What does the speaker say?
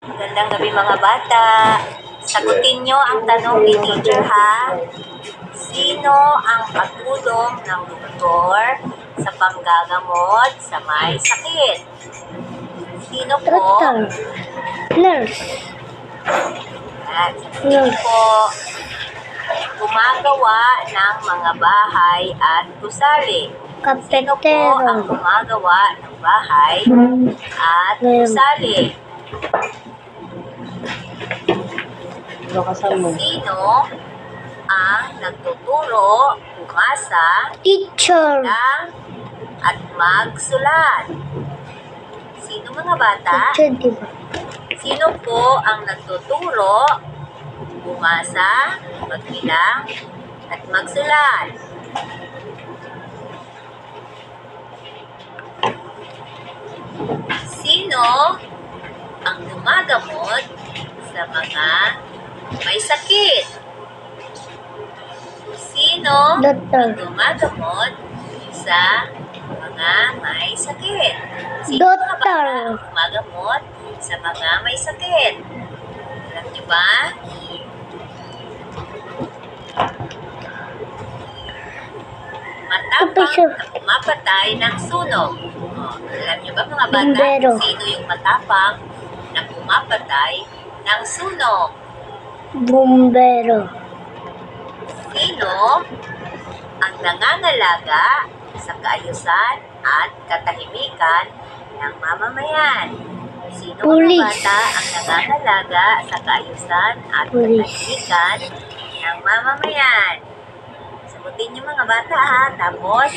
Magandang gabi mga bata. Sagutin nyo ang tanong ni teacher ha. Sino ang katulong ng doktor sa panggagamot sa may sakit? Sino po? Doktor. Nurse. At sino po gumagawa ng mga bahay at gusali? Sino po ang Kapetero. gumagawa ng bahay at gusali? Sino ang nagtuturo bumasa Teacher. lang at magsulat? Sino mga bata? Teacher, diba? Sino po ang nagtuturo bumasa, magbilang, at magsulat? Sino ang gumagamot sa mga may sakit? Sino Doktor. ang gumagamot sa mga may sakit? Sino Doktor. ba ang gumagamot sa mga may sakit? Alam niyo ba? Matapang na pumapatay ng sunog. Alam niyo ba mga bata Bumbero. kung sino yung matapang na pumapatay ng sunog? Bumbero. Sino ang nangangalaga sa kaayusan at katahimikan ng mamamayan? Sino mga Pulis. bata ang nangangalaga sa kaayusan at Pulis. katahimikan ng mamamayan? Sagutin niyo mga bata ha. Tapos,